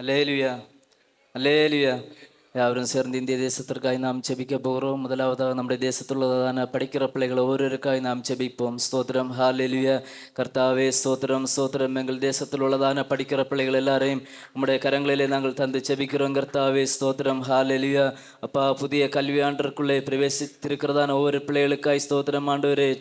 அல்லேலுயா, அல்லேலுயா. யாவரும் சேர்ந்து இந்திய தேசத்திற்காய் நாம் செபிக்க போகிறோம். முதலாவதாக நம்முடைய தேசத்துள்ளதான படிக்கிற பிள்ளைகள் ஒவ்வொருவருக்காய் நாம் செபிப்போம். ஸ்தோத்திரம், ஹalleluya. கர்த்தாவே ஸ்தோத்திரம், ஸ்தோத்திரம். எங்கள் தேசத்தில் உள்ளதான படிக்கிற பிள்ளைகள் எல்லாரையும் உம்முடைய கரங்களிலே நாங்கள் தந்து செபிக்கிறோம். கர்த்தாவே ஸ்தோத்திரம், ஹalleluya. அப்பா, புதிய கல்வியாண்டிற்குள்ளே பிரவேசித்திருக்கிறதான ஒவ்வொரு பிள்ளைகளுக்காய் ஸ்தோத்திரம் ஆண்டவரே.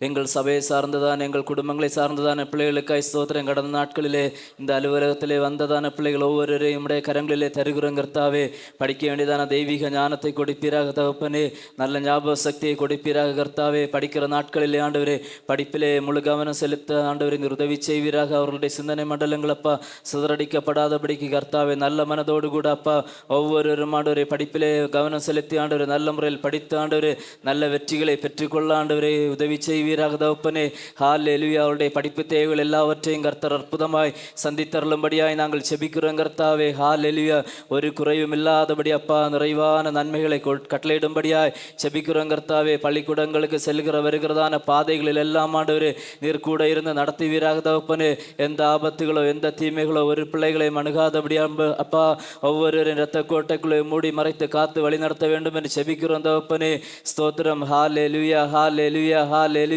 எங்கள் சபையை சார்ந்ததான, எங்கள் குடும்பங்களை சார்ந்ததான பிள்ளைகளுக்காய் ஸ்தோத்திரம். கடந்த நாட்களிலே இந்த அலுவலகத்திலே வந்ததான பிள்ளைகள் ஒவ்வொருவரையும் உடைய கரங்களிலே தருகிறோம். கர்த்தாவே, படிக்க வேண்டியதான தெய்வீக ஞானத்தை கொடுப்பீராக தகப்பனே. நல்ல ஞாபக சக்தியை கொடுப்பீராக கர்த்தாவே. படிக்கிற நாட்களிலே ஆண்டவரே படிப்பிலே முழு கவனம் செலுத்த ஆண்டவரே நீர் உதவி செய்வீராக. அவர்களுடைய சிந்தனை மண்டலங்கள் அப்பா சிதறடிக்கப்படாதபடிக்கு கர்த்தாவே நல்ல மனதோடு கூட அப்பா ஒவ்வொருவரும் ஆண்டவரே படிப்பிலே கவனம் செலுத்தி ஆண்டவரே நல்ல முறையில் படித்து ஆண்டவரே நல்ல வெற்றிகளை பெற்றுக்கொள்ள ஆண்டவரே உதவி செய்வீராக தகப்பனே. ஹalleluya. அவருடைய படிப்பு தேவைகள் எல்லாவற்றையும் கர்த்தர் அற்புதமாய் சந்தித்தருளும்படியாய் நாங்கள் செபிக்கிறோம் கர்த்தாவே. ஹalleluya. ஒரு குறைவும் இல்லாதபடி அப்பா நிறைவான நன்மைகளை கட்டளையிடும்படியாய் செபிக்கிறோம் கர்த்தாவே. பள்ளிக்கூடங்களுக்கு செல்கிற வருகிறதான பாதைகளில் எல்லாம் ஆண்டவரே நீர் கூட இருந்து நடத்துவீராக தகப்பனே. எந்த ஆபத்துகளோ எந்த தீமைகளோ ஒரு பிள்ளைகளை அணுகாதபடி அப்பா ஒவ்வொருவரின் இரத்த கோட்டைக்குள்ளே மூடி மறைத்து காத்து வழி நடத்த வேண்டும் என்று செபிக்கிறோம் தகப்பனே. ஸ்தோத்திரம், ஹalleluya, ஹalleluya, ஹalleluya.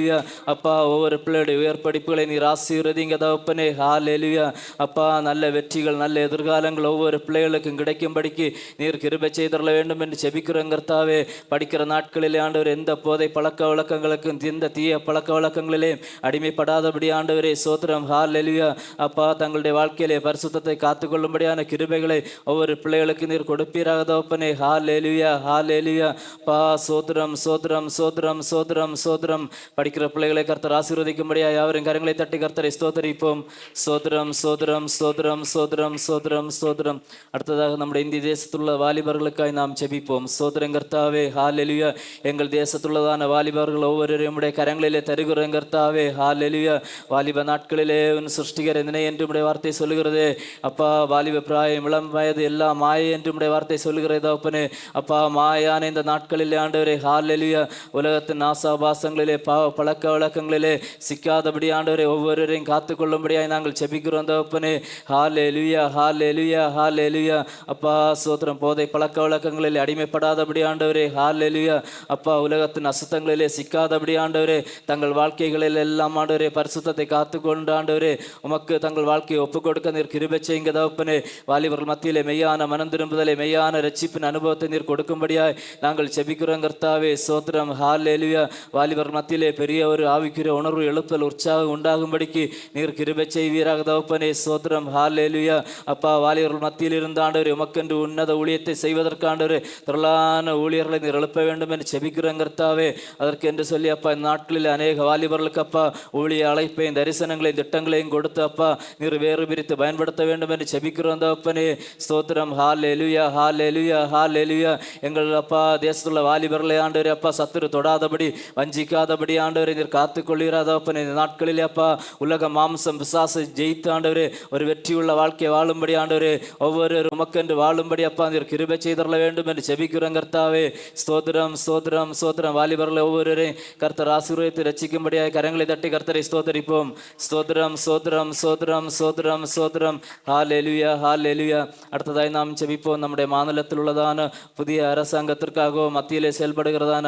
அப்பா, ஒவ்வொரு பிள்ளையுடைய உயர் படிப்புகளை நீர் ஆசீர்வதிங்க தகப்பனே. ஹalleluya. அப்பா, நல்ல வெற்றிகள் நல்ல எதிர்காலங்கள் ஒவ்வொரு பிள்ளைகளுக்கும் கிடைக்கும்படிக்கு நீர் கிருபை செய்தரல வேண்டும் என்று செபிக்கிறோம் கர்த்தாவே. படிக்கிற நாட்களிலே ஆண்டவர் எந்த போதை பழக்க வழக்கங்களுக்கும் எந்த தீய பழக்க வழக்கங்களிலே அடிமைப்படாதபடி ஆண்டவரே ஸ்தோத்திரம், ஹalleluya. அப்பா, தங்களுடைய வாழ்க்கையிலே பரிசுத்தத்தை காத்துக்கொள்ளும்படியான கிருபைகளை ஒவ்வொரு பிள்ளைகளுக்கு நீர் கொடுப்பீராக தகப்பனே. ஹalleluya, ஹalleluya. பா சோத்திரம், சோத்திரம், சோத்திரம், சோத்திரம், சோத்திரம். படிக்கிற பிள்ளைகளை கர்த்தர் ஆசீர்வதிக்கும்படியா யாவரும் கரங்களை தட்டி கர்த்தரை ஸ்தோத்தரிப்போம். சோத்திரம், சோத்திரம், சோத்திரம், சோத்திரம், சோத்திரம், சோத்திரம். அடுத்ததாக நம்முடைய இந்திய தேசத்துள்ள வாலிபர்களுக்காய் நாம் செபிப்போம். சோத்திரம் கர்த்தாவே. ஹalleluya. எங்கள் தேசத்துள்ளதான வாலிபர்கள் ஒவ்வொருவரையும் உடைய கரங்களிலே தருகிறோம் கர்த்தாவே. ஹalleluya. வாலிப நாட்களிலே சிருஷ்டிகர் எந்தனை என்று உடைய வார்த்தை சொல்லுகிறது அப்பா. வாலிப பிராயம் இளம் வயது எல்லாம் மாயை என்று உடைய வார்த்தை சொல்லுகிறது தகப்பனே. அப்பா, மாயான இந்த நாட்களிலே ஆண்டவரே ஹalleluya உலகத்தின் ஆசாபாசங்களிலே பழக்க வழக்கங்களிலே சிக்காதபடி ஆண்டவரை ஒவ்வொருவரையும் காத்துக்கொள்ளும்படியாய் நாங்கள் செபிக்கிறோம் தகப்பனே. ஹalleluya, ஹalleluya, ஹalleluya. அப்பா சோத்திரம், போதை பழக்க வழக்கங்களில் அடிமைப்படாதபடி ஆண்டவரே. ஹalleluya. அப்பா, உலகத்தின் அசுத்தங்களிலே சிக்காதபடி ஆண்டவரே தங்கள் வாழ்க்கைகளில் எல்லாம் ஆண்டவரே பரிசுத்தத்தை காத்துக்கொண்டு ஆண்டவரே உமக்கு தங்கள் வாழ்க்கையை ஒப்புக் கொடுக்க நீர் கிருபை செய்யுங்க தகப்பனே. வாலிபர்கள் மத்தியிலே மெய்யான மனம் திரும்புதலை மெய்யான ரட்சிப்பின் அனுபவத்தை நீர் கொடுக்கும்படியாய் நாங்கள் செபிக்கிறோம் கர்த்தாவே. சோத்திரம், ஹalleluya. வாலிபர் மத்தியிலே பெரிய ஒரு ஆவிக்குரிய உணர்வு எழுப்பல் உற்சாகம் உண்டாகும்படிக்கு நீர் கிருபை செய்வீராக தகப்பனே. சோத்திரம், ஹalleluya. அப்பா, வாலிபர்கள் மத்தியில் இருந்து ஆண்டவரே உமக்கென்று உன்னத ஊழியத்தை செய்வதற்கு ஆண்டவரே திரளான ஊழியர்களை நீர் எழுப்ப வேண்டும் என்று செபிக்கிறோம் கர்த்தாவே. அதற்கு என்று சொல்லி அப்பா இந்த நாட்களில் அநேக வாலிபர்களுக்கு அப்பா ஊழிய அழைப்பையும் தரிசனங்களையும் திட்டங்களையும் கொடுத்து அப்பா நீர் வேறு பிரித்து பயன்படுத்த வேண்டும் என்று செபிக்கிறோம் தகப்பனே. ஸ்தோத்திரம், ஹalleluya, ஹalleluya, ஹalleluya. எங்கள் அப்பா தேசத்துள்ள வாலிபர்களை ஆண்டவரே அப்பா சத்துரு தொடாதபடி வஞ்சிக்காதபடி ஆண்டவரை நீர் காத்துக்கொள்கிறாதப்பனே. இந்த நாட்களிலே அப்பா உலக மாம்சம் பிசாசை ஜெயித்து ஆண்டவரே ஒரு வெற்றியுள்ள வாழ்க்கையை வாழும்படி ஆண்டவரே ஒவ்வொரு உமக்கென்று வாழும்படி அப்பா நீர் கிருபை செய்தரல வேண்டும் என்று செபிக்கிறோம் கர்த்தாவே. ஸ்தோத்திரம், ஸ்தோத்திரம், ஸ்தோத்திரம். வாலிபர்களை ஒவ்வொருவரையும் கர்த்தர் ஆசீர்வதித்து ரட்சிக்கும்படியாக கரங்களை தட்டி கர்த்தரை ஸ்தோத்தரிப்போம். ஸ்தோத்திரம், ஸ்தோத்திரம், ஸ்தோத்திரம், ஸ்தோத்திரம், ஸ்தோத்திரம். ஹalleluya, ஹalleluya. அடுத்ததாய் நாம் செபிப்போம். நம்முடைய மாநிலத்தில் உள்ளதான புதிய அரசாங்கத்திற்காகவும் மத்தியிலே செயல்படுகிறதான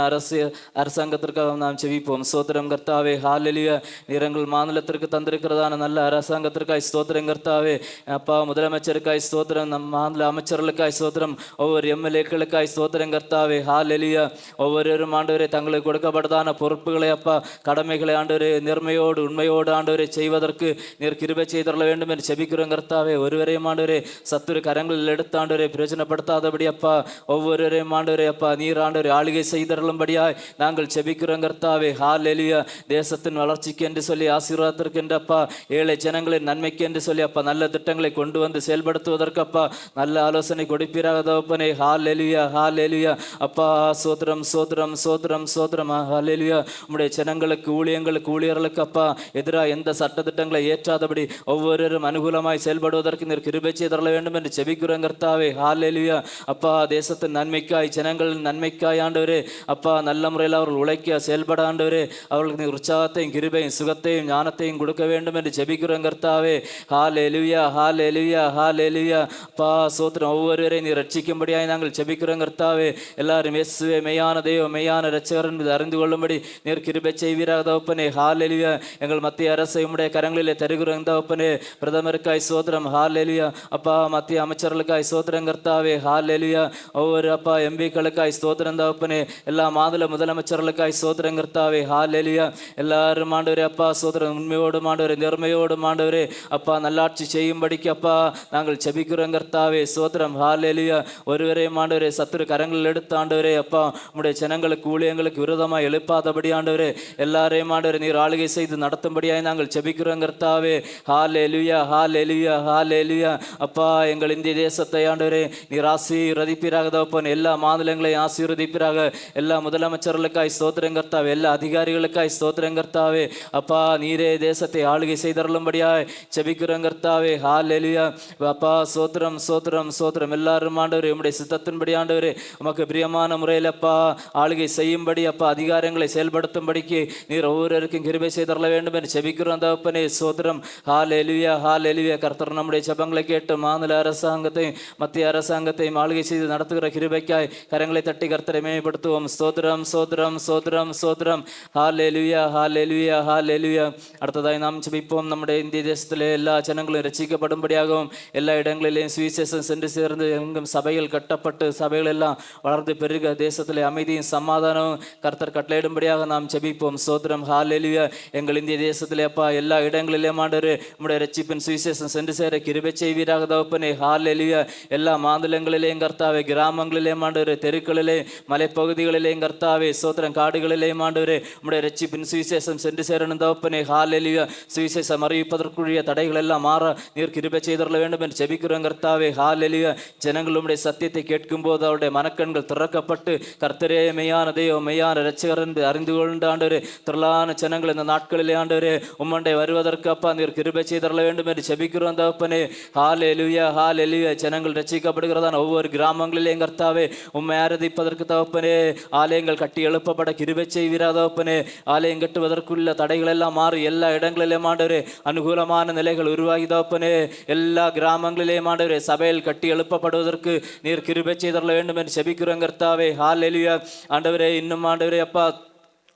அரசாங்கத்திற்காக நாம் செபிப்போம். ஸ்தோத்திரம் கர்த்தாவே. ஹalleluya. நீரங்கள் மாநிலத்திற்கு தந்திருக்கிறதான நல்ல அரசாங்கத்திற்காய் ஸ்தோத்திரம் கர்த்தாவே. அப்பா, முதலமைச்சருக்காய் ஸ்தோத்திரம், நம் மாநில அமைச்சர்களுக்காய் ஸ்தோத்திரம், ஒவ்வொரு எம்எல்ஏக்களுக்காய் ஸ்தோத்திரம் கர்த்தாவே. ஹalleluya. ஒவ்வொருவரும் ஆண்டவரே தங்களுக்கு கொடுக்கப்பட்டதான பொறுப்புகளை அப்பா கடமைகளை ஆண்டவரே நேர்மையோடு உண்மையோடு ஆண்டவரை செய்வதற்கு நீர் கிருபை செய்தரல வேண்டும் என்று செபிக்கிறோம் கர்த்தாவே. ஒருவரையும் ஆண்டவரே சத்துரு கரங்களில் எடுத்து ஆண்டவரை பிரயோஜனப்படுத்தாதபடி அப்பா ஒவ்வொருவரையும் ஆண்டவரே அப்பா நீர் ஆண்டவரை ஆளுகை செய்தரலும்படியாய் நாங்கள் செபிக்கிறோம் கர்த்தாவே. ஹalleluya. தேசத்தின் வளர்ச்சிக்கு என்று சொல்லி ஆசீர்வாதத்திற்கு என்று அப்பா ஏழை ஜனங்களின் நன்மைக்கு என்று சொல்லி அப்பா நல்ல திட்டங்களை கொண்டு வந்து செயல்படுத்துவதற்கு அப்பா நல்ல ஆலோசனை கொடுப்பீராக தகப்பனே. ஹalleluya, ஹalleluya. அப்பா சோத்திரம், சோத்திரம், சோத்திரம், சோத்திரம். ஹalleluya. உம்முடைய ஜனங்களுக்கு ஊழியங்களுக்கு ஊழியர்களுக்கு அப்பா எதிராக எந்த சட்ட திட்டங்களை ஏற்றாதபடி ஒவ்வொருவரும் அனுகூலமாய் செயல்படுவதற்கு நீர் கிருபை செய்தரல வேண்டும் என்று செபிக்கிறோம் கர்த்தாவே. ஹalleluya. அப்பா தேசத்தின் நன்மைக்காய் ஜனங்களின் நன்மைக்காய் ஆண்டவரே அப்பா நல்ல முறையில் அவர்கள் உழைக்க செயல்பட ஆண்டவரே அவர்களுக்கு நீ உற்சாகத்தையும் கிருபையும் சுகத்தையும் ஞானத்தையும் கொடுக்க வேண்டும் என்று ஜெபிக்கிறோம் கர்த்தாவே. ஹல்லேலூயா ஹல்லேலூயா ஹல்லேலூயா. அப்பா ஸ்தோத்திரம். ஒவ்வொருவரையும் நீ ரட்சிக்கும்படியாய் நாங்கள் ஜெபிக்கிறோம் கர்த்தாவே. எல்லாரும் இயேசுவே மெய்யான தெய்வம் மெய்யான இரட்சகர் என்பதை அறிந்து கொள்ளும்படி நீர் கிருபை செய்வீராக தகப்பனே. ஹல்லேலூயா. எங்கள் மத்திய அரசை உம்முடைய கரங்களிலே தருகிறோம் தகப்பனே. பிரதமருக்காய் ஸ்தோத்திரம். ஹல்லேலூயா. அப்பா மத்திய அமைச்சர்களுக்காய் ஸ்தோத்திரம் கர்த்தாவே. ஹல்லேலூயா. ஒவ்வொரு அப்பா எம்பிக்களுக்காய் ஸ்தோத்திரம் தகப்பனே. எல்லா மாநில முதலமைச்சர்களுக்காய் ஸ்தோத்திரம் கர்த்தாவே. ஹல்லேலூயா. எல்லாரும் ஆண்டவரே அப்பா ஸ்தோத்திரம். உண்மையோடும் ஆண்டவரே நேர்மையோடும் ஆண்டவரே அப்பா நல்லாட்சி செய்யும்படிக்கு அப்பா நாங்கள் ஜெபிக்கிறோம் கர்த்தாவே. ஸ்தோத்திரம். ஹல்லேலூயா. ஒருவரையும் ஆண்டவரே சத்துரு கரங்களில் எடுத்து ஆண்டவரே அப்பா உம்முடைய ஜனங்களுக்கு ஊழியங்களுக்கு விரோதமாக எழுப்பாதபடி ஆண்டவரே எல்லாரையும் ஆண்டவரே நீர் ஆளுகை செய்து நடத்தும்படியாய் நாங்கள் ஜெபிக்கிறோம் கர்த்தாவே. ஹல்லேலூயா ஹல்லேலூயா ஹல்லேலூயா. அப்பா எங்கள் இந்திய தேசத்தை ஆண்டவரே நீர் ஆசீர்வதிப்பீராக தகப்பனே. எல்லா மாநிலங்களையும் ஆசீர்வதிப்பீராக. எல்லா முதலமைச்சர்களுக்காய் ஸ்தோத்திரம் கர்த்தாவே. எல்லா அதிகாரிகளுக்காய் ஸ்தோத்திரம் கர்த்தாவே. அப்பா நீரே தேசத்தை ஆளுகை செய்தருளும்படியாய் ஜெபிக்கிறோம் கர்த்தாவே. ஹல்லேலூயா. அப்பா ஸ்தோத்திரம் ஸ்தோத்திரம் ஸ்தோத்திரம். எல்லாரும் ஆண்டவரே உம்முடைய சித்தத்தின்படி ஆண்டவரே உமக்கு பிரியமான முறையில் அப்பா ஆளுகை செய்யும்படி அப்பா அதிகாரங்களை செயல்படுத்தும்படிக்கு நீர் ஒவ்வொருவருக்கும் கிருபை செய்தரல வேண்டும் என்று ஜெபிக்கிறோம் தகப்பனே. ஸ்தோத்திரம். ஹல்லேலூயா ஹல்லேலூயா. கர்த்தர் நம்முடைய ஜெபங்களை கேட்டு மாநில அரசாங்கத்தையும் மத்திய அரசாங்கத்தையும் ஆளுகை செய்து நடத்துகிற கிருபைக்காய் கரங்களை தட்டி கர்த்தரை மேம்படுத்துவோம். ஸ்தோத்திரம் ஸ்தோத்திரம் ஸ்தோத்திரம் ஸ்தோத்திரம். ஹல்லேலூயா ஹல்லேலூயா ஹல்லேலூயா. அடுத்ததாய் நாம் ஜெபிப்போம். நம்முடைய இந்திய தேசத்திலே எல்லா ஜனங்களும் ரட்சிக்கப்படும்படியாகவும் எல்லா இடங்களிலேயும் சுவிசேஷம் சென்று சேர்ந்து எங்கும் சபைகள் கட்டப்பட்டு சபைகள் எல்லாம் வளர்ந்து பெருக தேசத்திலே அமைதியும் சமாதானமும் கர்த்தர் கட்டளையிடும்படியாக நாம் ஜெபிப்போம். ஸ்தோத்திரம். ஹல்லேலூயா. எங்கள் இந்திய தேசத்திலே அப்பா எல்லா இடங்களிலேயும் ஆண்டவரே உம்முடைய ரட்சிப்பின் சுவிசேஷம் சென்று சேர கிருபை செய்வீராக தகப்பனே. ஹல்லேலூயா. எல்லா மாநிலங்களிலேயும் கர்த்தாவே கிராமங்களிலேயும் ஆண்டவரே தெருக்களிலே மலைப்பகுதிகளிலேயும் கர்த்தாவே ஸ்தோத்திரம் காடுகளிலேயும் ஆண்டவரே உம்முடைய ரட்சிப்பின் சுவிசேஷம் சென்று சேரணும் தகப்பனே. ஹல்லேலூயா. சுவிசேஷம் அறிவிப்பதற்குரிய தடைகள் எல்லாம் மாற நீர் கிருபை செய்தரல வேண்டும் என்று ஜெபிக்கிறோம் கர்த்தாவே. ஹல்லேலூயா. ஜனங்கள் உம்முடைய சத்தியத்தை கேட்கும் போது அவருடைய மனக்கண்கள் திறக்கப்பட்டு கர்த்தரே மெய்யான தெய்வம் மெய்யான இரட்சகர் என்று அறிந்து கொண்டு ஆண்டவரே திரளான ஜனங்கள் இந்த நாட்களிலே ஆண்டவரே உம்மண்டை வருவதற்கு அப்பா நீர் கிருபை செய்தரல வேண்டும் என்று ஜெபிக்கிறோம் தகப்பனே. ஹல்லேலூயா ஹல்லேலூயா. ஜனங்கள் ரட்சிக்கப்படுகிறதான ஒவ்வொரு கிராமங்களிலேயும் கர்த்தாவே உம்மை ஆராதிப்பதற்கு தகப்பனே ஆலயங்கள் கட்டி எழுப்பப்பட கிருபை செய்வீரா தகப்பனே. ஆலயம் கட்டுவதற்குள்ள தடைகள் எல்லாம் மாறி எல்லா இடங்களிலேயும் ஆண்டவரே அனுகூலமான நிலைகள் உருவாகி தகப்பனே எல்லா கிராமங்களிலேயும் ஆண்டவரே சபையில் கட்டி எழுப்பப்படுவதற்கு நீர் கிருபை செய்தரல வேண்டும் என்று ஜெபிக்கிறோம் கர்த்தாவே. ஹல்லேலூயா. ஆண்டவரே இன்னும் ஆண்டவரே அப்பா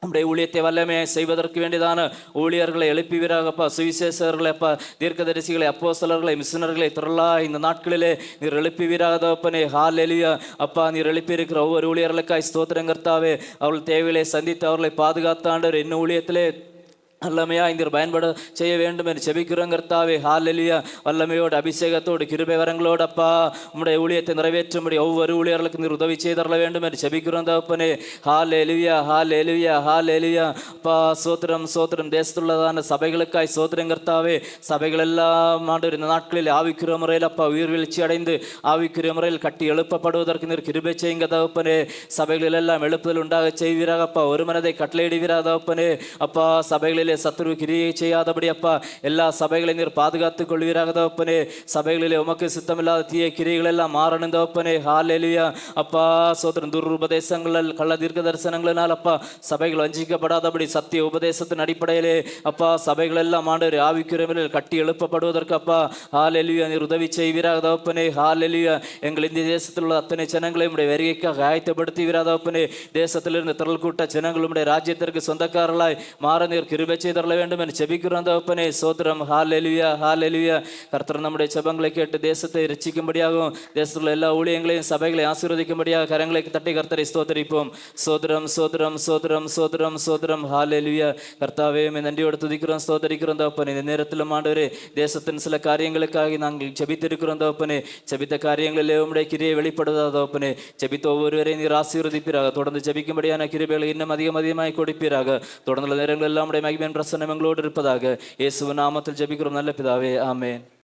நம்முடைய ஊழியத்தை வல்லமையை செய்வதற்கு வேண்டியதான ஊழியர்களை எழுப்பிவீராகப்பா. சுவிசேஷர்களை அப்பா தீர்க்கதரிசிகளை அப்போஸ்தலர்களை மிஷனர்களை திரளா இந்த நாட்களிலே நீர் எழுப்பிவீராக தகப்பனே. ஹல்லேலூயா. அப்பா நீர் எழுப்பியிருக்கிற ஒவ்வொரு ஊழியர்களுக்காய் ஸ்தோத்திரம் கர்த்தாவே. அவர்கள் தேவைகளை சந்தித்து அவர்களை பாதுகாத்த ஆண்டவர் இன்னும் ஊழியத்திலே வல்லமையா இந்த பயன்பட செய்ய வேண்டும் என்று ஜெபிக்கிறோம் கர்த்தாவே. ஹல்லேலூயா. வல்லமையோடு அபிஷேகத்தோடு கிருபை வரங்களோடு அப்பா உம்முடைய ஊழியத்தை நிறைவேற்றும்படி ஒவ்வொரு ஊழியர்களுக்கு நீர் உதவி செய்தரல வேண்டும் என்று ஜெபிக்கிறோம் தகப்பனே. ஹல்லேலூயா ஹல்லேலூயா ஹல்லேலூயா. அப்பா சோத்திரம் சோத்திரம். தேசத்துள்ளதான சபைகளுக்காய் சோத்திரம் கர்த்தாவே. சபைகள் எல்லாம் ஆண்டவர் இந்த நாட்களில் ஆவிக்குரிய முறையில் அப்பா உயிர் வீழ்ச்சி அடைந்து ஆவிக்குரிய முறையில் கட்டி எழுப்பப்படுவதற்கு நீர் கிருபை செய்யுங்க தகப்பனே. சபைகளில் எல்லாம் எழுப்புதல் உண்டாக செய்வீராக அப்பா. ஒரு மனதை கட்டளையிடுவீராக தகப்பனே. அப்பா சபைகளில் சத்துரு கிரியை செய்யாதபடி அப்பா எல்லா சபைகளையும் நீர் பாதுகாத்துக் கொள்வீராக தகப்பனே. சபைகளிலே உமக்கு சித்தமில்லாத தீய கிரியைகள் எல்லாம் மாறணும் தகப்பனே. ஹல்லேலூயா. அப்பா சோத்திரம். துருபதேசங்கள் கள்ள தீர்க்க தரிசனங்களினால் அப்பா சபைகள் வஞ்சிக்கப்படாதபடி சத்திய உபதேசத்தின் அடிப்படையிலே அப்பா சபைகள் எல்லாம் ஆண்டவரே ஆவிக்குரிய கட்டி எழுப்பப்படுவதற்கு அப்பா ஹல்லேலூயா நீர் உதவி செய்வீராக தகப்பனே. ஹல்லேலூயா. எங்கள் இந்திய தேசத்தில் உள்ள அத்தனை ஜனங்களை உடைய வருகைக்காக ஆயத்தப்படுத்துவீராக தகப்பனே. தேசத்திலிருந்து திரள் கூட்ட ஜனங்கள் உடைய ராஜ்யத்திற்கு சொந்தக்காரர்களாய் மாற நீர் கிருபை செய்தரல வேண்டும் என்று ஜெபிக்கிறோம் தகப்பனே. சோத்திரம். ஹல்லேலூயா ஹல்லேலூயா. கர்த்தர் நம்முடைய ஜெபங்களை கேட்டு தேசத்தை ரட்சிக்கும்படியாகவும் தேசத்தில் எல்லா ஊழியங்களையும் சபைகளை ஆசீர்வதிக்கும்படியாக கரங்களை தட்டி கர்த்தரை ஸ்தோத்திரிப்போம். சோத்திரம் சோத்திரம் சோத்திரம் சோத்திரம் சோத்திரம். ஹல்லேலூயா. கர்த்தாவே நன்றியோடு துதிக்கிறோம் ஸ்தோத்திரிக்கிறோம் தகப்பனே. இந்த நேரத்தில் ஆண்டவரே தேசத்தின் சில காரியங்களுக்காக நாங்கள் ஜெபித்திருக்கிறோம் தகப்பனே. ஜெபித்த காரியங்களிலே உம்முடைய கிரியை வெளிப்படுவதாக தகப்பனே. ஜெபித்த ஒவ்வொருவரையும் நீர் ஆசீர்வதிப்பீராக. தொடர்ந்து ஜெபிக்கும்படியான கிருபைகளை இன்னும் அதிகமாய் கொடுப்பீராக. தொடர்ந்து நேரங்கள் எல்லாம் மகிமையின் பிரசன்னம் எங்களோடு இருப்பதாக. இயேசுவின் நாமத்தில் ஜெபிக்கிறோம் நல்ல பிதாவே. ஆமென்.